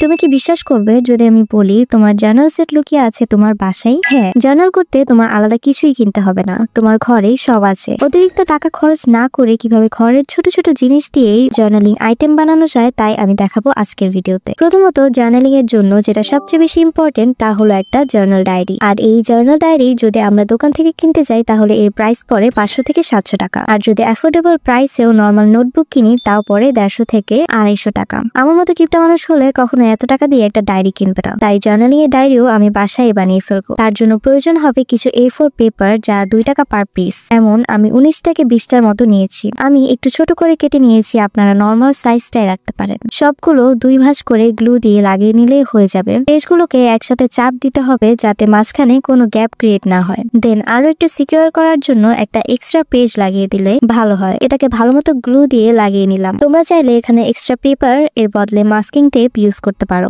তুমি কি বিশ্বাস করবে যদি আমি বলি তোমার জার্নাল সেট লুকিয়ে আছে তোমার বাসায়? হ্যাঁ, জার্নাল করতে তোমার আলাদা কিছুই কিনতে হবে না, তোমার ঘরেই সব আছে। অতিরিক্ত টাকা খরচ না করে কিভাবে ঘরের ছোট ছোট জিনিস দিয়েই জার্নালিং আইটেম বানানো যায় তাই আমি দেখাবো আজকের ভিডিওতে। প্রথমত জার্নালিং এর জন্য যেটা সবচেয়ে বেশি ইম্পর্টেন্ট তা হলো একটা জার্নাল ডায়েরি। আর এই জার্নাল ডায়েরি যদি আমরা দোকান থেকে কিনতে যাই তাহলে এর প্রাইস পড়ে 500 থেকে 700 টাকা। আর যদি অ্যাফোর্ডেবল প্রাইসেও নর্মাল নোটবুক কিনি তাও পড়ে 150 থেকে 250 টাকা। আমার মতো কিপটা মানুষ হলে কখনো এত টাকা দিয়ে একটা ডায়েরি কিনবে না, তাই জার্নালিং এর ডায়েরিও আমি বাসায় বানিয়ে ফেলবো। তার জন্য প্রয়োজন হবে কিছু A4 পেপার, যা 2 টাকা পার পিস। এমন আমি 19 থেকে 20টার মতো নিয়েছি। আমি একটু ছোট করে কেটে নিয়েছি, আপনারা নর্মাল সাইজটাই রাখতে পারেন। সবগুলো 2 ভাঁজ করে গ্লু দিয়ে লাগিয়ে নিলেই হয়ে যাবে। পেজগুলোকে একসাথে চাপ দিতে হবে যাতে মাঝখানে কোনো গ্যাপ ক্রিয়েট না হয়। দেন আরো একটু সিকিউর করার জন্য একটা এক্সট্রা পেজ লাগিয়ে দিলে ভালো হয়। এটাকে ভালো মতো গ্লু দিয়ে লাগিয়ে নিলাম। তোমরা চাইলে এখানে এক্সট্রা পেপার এর বদলে মাস্কিং টেপ ইউজ করতে পারো।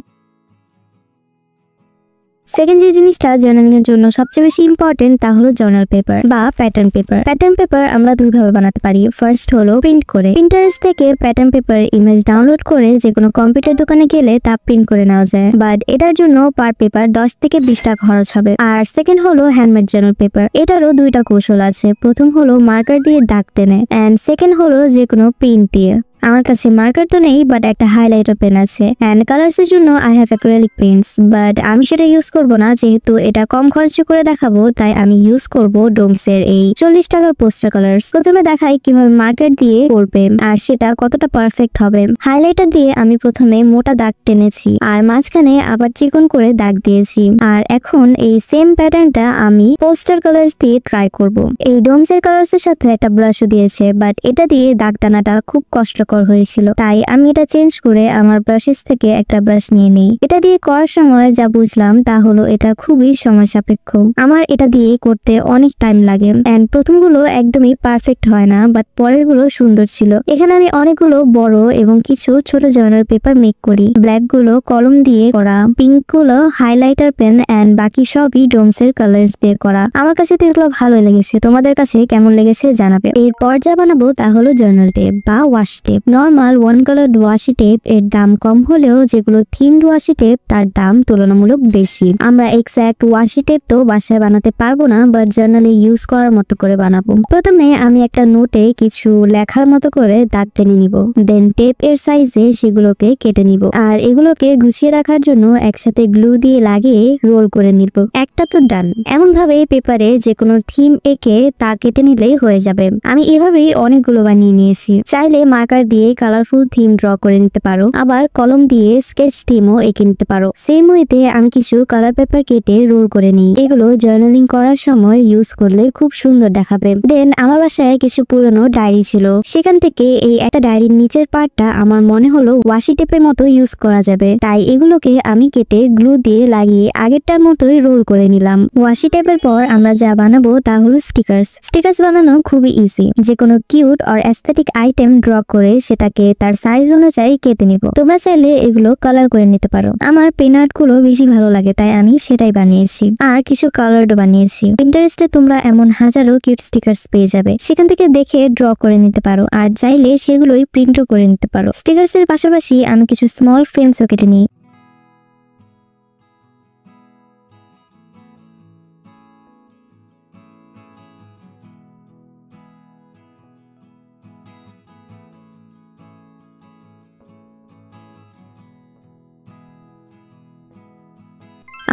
সেকেন্ড যে জিনিসটা জার্নালিং এর জন্য সবচেয়ে বেশি ইম্পর্টেন্ট তা হলো জার্নাল পেপার বা প্যাটার্ন পেপার। প্যাটার্ন পেপার আমরা দুইভাবে বানাতে পারি। ফার্স্ট হলো প্রিন্ট করে। প্রিন্টারেস্ট থেকে প্যাটার্ন পেপার ইমেজ ডাউনলোড করে যে কোনো কম্পিউটার দোকানে গেলে তা প্রিন্ট করে নেওয়া যায়, বাট এটার জন্য পার পেপার 10 থেকে 20 টাকা খরচ হবে। আর সেকেন্ড হলো হ্যান্ডমেড জার্নাল পেপার। এটারও দুইটা কৌশল আছে। প্রথম হলো মার্কার দিয়ে দাগ টেনে, এন্ড সেকেন্ড হলো যে কোনো প্রিন্ট দিয়ে। আমার কাছে মার্কার তো নেই, বাট একটা হাইলাইটার পেন আছে। এন্ড কালার্স এর জন্য I have acrylic paints, but আমি সেটা ইউজ করব না, যেহেতু এটা কম খরচে করে দেখাবো তাই আমি ইউজ করব ডোমস এর এই 40 টাকার পোস্টার কালার্স। প্রথমে দেখাই কিভাবে মার্কার দিয়ে করবে আর সেটা কতটা পারফেক্ট হবে। হাইলাইটার দিয়ে আমি প্রথমে মোটা দাগ টেনেছি আর মাঝখানে আবার চিকন করে দাগ দিয়েছি। আর এখন এই সেম প্যাটার্নটা আমি পোস্টার কালার্স দিয়ে ট্রাই করব। এই ডোমস এর কালার্স এর সাথে একটা ব্রাশও দিয়েছে, বাট এটা দিয়ে দাগ টানাটা খুব কষ্টকর হয়েছিল, তাই আমি এটা চেঞ্জ করে আমার ব্রাশেস থেকে একটা ব্রাশ নিয়ে নেই। এটা দিয়ে করার সময় যা বুঝলাম তা হলো এটা খুবই সময় সাপেক্ষ। আমার এটা দিয়ে করতে অনেক টাইম লাগে, এন্ড প্রথমগুলো একদমই পারফেক্ট হয় না, বাট পরের গুলো সুন্দর ছিল। এখানে আমি অনেকগুলো বড় এবং কিছু ছোট জার্নাল পেপার মেক করি। ব্ল্যাক গুলো কলম দিয়ে করা, পিঙ্ক গুলো হাইলাইটার পেন, এন্ড বাকি সবই ডোমস এর কালার্স দিয়ে করা। আমার কাছে তো এগুলো ভালোই লেগেছে, তোমাদের কাছে কেমন লেগেছে জানাবে। এরপর যা বানাবো তা হলো জার্নাল টেপ বা wash tape. Normal 1 colour washi tape এর দাম কম হলেও যেগুলো থিমড ওয়াশি টেপ তার দাম তুলনামূলক বেশি। আমরা এক্সাক্ট ওয়াশি টেপ তো বাসায় বানাতে পারবো না, বাট জার্নালে ইউজ করার মতো করে বানাবো। প্রথমে আমি একটা নোটে কিছু লেখার মতো করে দাগ টেনে নিব, দেন টেপ এর সাইজে সেগুলোকে কেটে নিব। আর এগুলোকে গুছিয়ে রাখার জন্য একসাথে গ্লু দিয়ে লাগিয়ে রোল করে নিব। একটা তো ডান। এমন ভাবে পেপারে যে কোনো থিম এঁকে তা কেটে নিলেই হয়ে যাবে। আমি এভাবেই অনেকগুলো বানিয়ে নিয়েছি। চাইলে মার্কার দিয়ে কালারফুল থিম ড্র করে নিতে পারো, আবার কলম দিয়ে স্কেচ থিমও এঁকে নিতে পারো। সেম ওয়েতে আমি কিছু কালার পেপার কেটে রোল করে নিই। এগুলো জার্নালিং করার সময় ইউজ করলে খুব সুন্দর দেখাবে। দেন আমার বাসায় কিছু পুরনো ডায়েরি ছিল, সেখান থেকে এই একটা ডায়েরির নিচের পার্টটা আমার মনে হলো ওয়াশি টেপের মতো ইউজ করা যাবে, তাই এগুলোকে আমি কেটে গ্লু দিয়ে লাগিয়ে আগেরটার মতোই রোল করে নিলাম। ওয়াশি টেপের পর আমরা যা বানাবো তা হলো স্টিকার্স। স্টিকার্স বানানো খুবই ইজি। যে কোনো কিউট আর অ্যাস্থেটিক আইটেম ড্র করে সেটাকে তার সাইজ অনুযায়ী কেটে নিব। তোমরা চাইলে এগুলো কালার করে নিতে পারো। আমার পেন আর্ট গুলো বেশি ভালো লাগে তাই আমি সেটাই বানিয়েছি, আর কিছু কালারও বানিয়েছি। পিন্টারেস্টে তোমরা এমন হাজারো কিউট স্টিকার্স পেয়ে যাবে, সেখান থেকে দেখে ড্র করে নিতে পারো, আর চাইলে সেগুলোই প্রিন্টও করে নিতে পারো। স্টিকার্স এর পাশাপাশি আমি কিছু স্মল ফ্রেমসও কেটে নিই।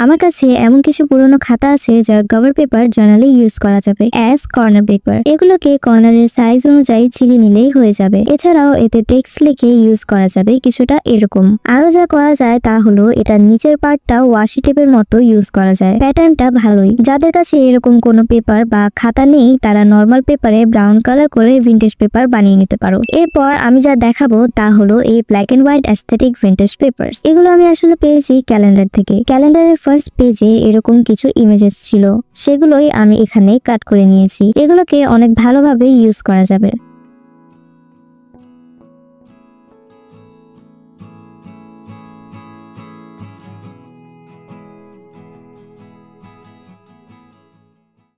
আমার কাছে এমন কিছু পুরনো খাতা আছে যার কভার পেপার জার্নালে ইউজ করা যাবে অ্যাজ কর্নার পেপার। এগুলোকে কর্নারের সাইজ অনুযায়ী ছিঁড়ে নিলেই হয়ে যাবে। এছাড়াও এতে টেক্সট লিখে ইউজ করা যাবে কিছুটা এরকম। আরো যা করা যায় তা হলো এটার নিচের পার্টটা ওয়াশি টেপের মতো ইউজ করা যায়। প্যাটার্নটা ভালোই। যাদের কাছে এরকম কোনো পেপার বা খাতা নেই তারা নর্মাল পেপারে ব্রাউন কালার করে ভিন্টেজ পেপার বানিয়ে নিতে পারো। এরপর আমি যা দেখাবো তা হলো এই black and white aesthetic vintage paper. এগুলো আমি আসলে পেয়েছি ক্যালেন্ডার থেকে। ক্যালেন্ডারের ফার্স্ট পেজে এরকম কিছু ইমেজেস ছিল, সেগুলোই আমি এখানে কাট করে নিয়েছি। এগুলোকে অনেক ভালোভাবে ইউজ করা যাবে।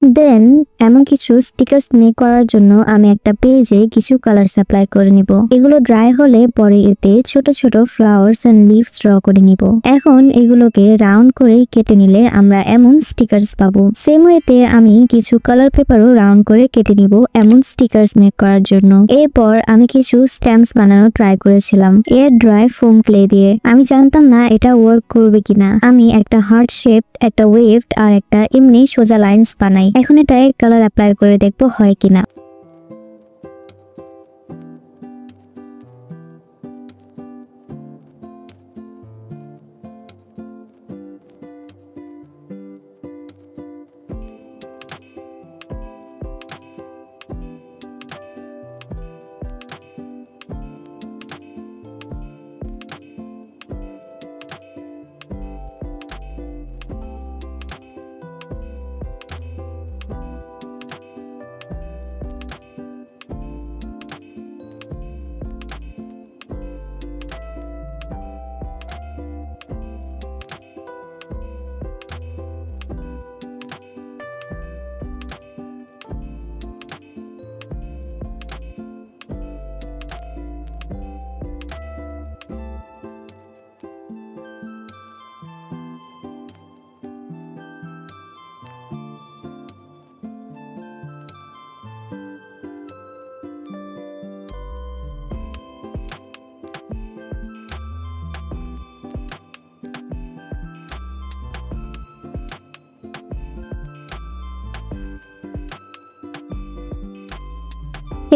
দেন এমন কিছু স্টিকার্স মেক করার জন্য আমি একটা পেজে কিছু কালার সাপ্লাই করে নিব। এগুলো ড্রাই হলে পরে এতে ছোট ছোট ফ্লাওয়ার্স এন্ড লিভস ড্র করে নিব। এখন এগুলোকে রাউন্ড করে কেটে নিলে আমরা এমন স্টিকার্স পাবো। সেম ওয়েতে আমি কিছু কালার পেপারও রাউন্ড করে কেটে নিব এমন স্টিকার্স মেক করার জন্য। এরপর আমি কিছু স্ট্যাম্পস বানানো ট্রাই করেছিলাম এয়ার ড্রাই ফোম ক্লে দিয়ে। আমি জানতাম না এটা ওয়ার্ক করবে কিনা। আমি একটা হার্ট শেপ, একটা ওয়েভড আর একটা এমনি সোজা লাইন্স বানাই। এখন এটায় কালার অ্যাপ্লাই করে দেখবো হয় কিনা।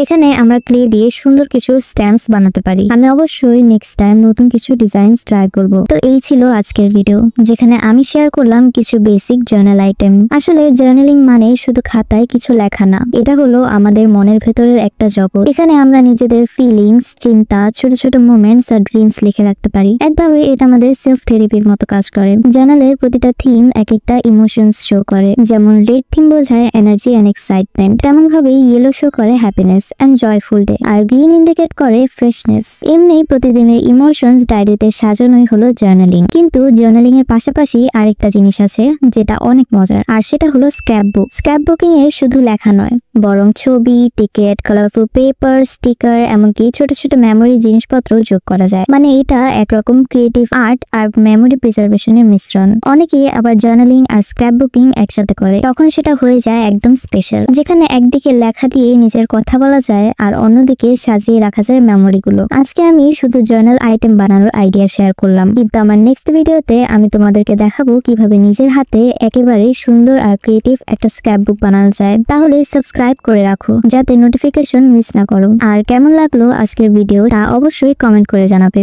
এখানে আমরা ক্লে দিয়ে সুন্দর কিছু স্ট্যাম্পস বানাতে পারি। আমি অবশ্যই নেক্সট টাইম নতুন কিছু ডিজাইনস ট্রাই করব। তো এই ছিল আজকের ভিডিও, যেখানে আমি শেয়ার করলাম কিছু বেসিক জার্নাল আইটেম। আসলে জার্নালিং মানে শুধু খাতায় কিছু লেখা না, এটা হলো আমাদের মনের ভেতরের একটা জগৎ। এখানে আমরা নিজেদের ফিলিংস, চিন্তা, ছোট ছোট মোমেন্টস আর ড্রিমস লিখে রাখতে পারি। একভাবে এটা আমাদের সেলফ থেরাপির মতো কাজ করে। জার্নালের প্রতিটা থিম এক একটা ইমোশনস শো করে। যেমন রেড থিম বোঝায় এনার্জি এন্ড এক্সাইটমেন্ট, তেমন ভাবে ইয়েলো শো করে হ্যাপিনেস and joyful day, আর গ্রিন ইন্ডিকেট করে ফ্রেশনেস। এমনি প্রতিদিনের ইমোশনস ডায়েরিতে সাজানোই হলো জার্নালিং। কিন্তু জার্নালিং এর পাশাপাশি আরেকটা জিনিস আছে যেটা অনেক মজার, আর সেটা হলো স্ক্র্যাপবুক। স্ক্র্যাপবুকিং এ শুধু লেখা নয়, বরং ছবি, টিকেট, কালারফুল পেপার, স্টিকার, এমনকি ছোট ছোট মেমোরি জিনিসপত্র যোগ করা যায়। মানে এটা একরকম ক্রিয়েটিভ আর্ট আর মেমোরি প্রিজার্ভেশনের মিশ্রণ। অনেকে আবার জার্নালিং আর স্ক্র্যাপবুকিং একসাথে করে, তখন সেটা হয়ে যায় একদম স্পেশাল, যেখানে একদিকে লেখা দিয়ে নিজের কথা বলা যায় আর অন্যদিকে সাজিয়ে রাখা যায় মেমোরিগুলো। আজকে আমি শুধু জার্নাল আইটেম বানানোর আইডিয়া শেয়ার করলাম, কিন্তু আমার নেক্সট ভিডিওতে আমি তোমাদেরকে দেখাবো কিভাবে নিজের হাতে একেবারে সুন্দর আর ক্রিয়েটিভ একটা স্ক্র্যাপবুক বানানো যায়। তাহলে সাবস্ক্রাইব করে রাখো যাতে নোটিফিকেশন মিস না করো। আর কেমন লাগলো আজকের ভিডিও তা অবশ্যই কমেন্ট করে জানাবে।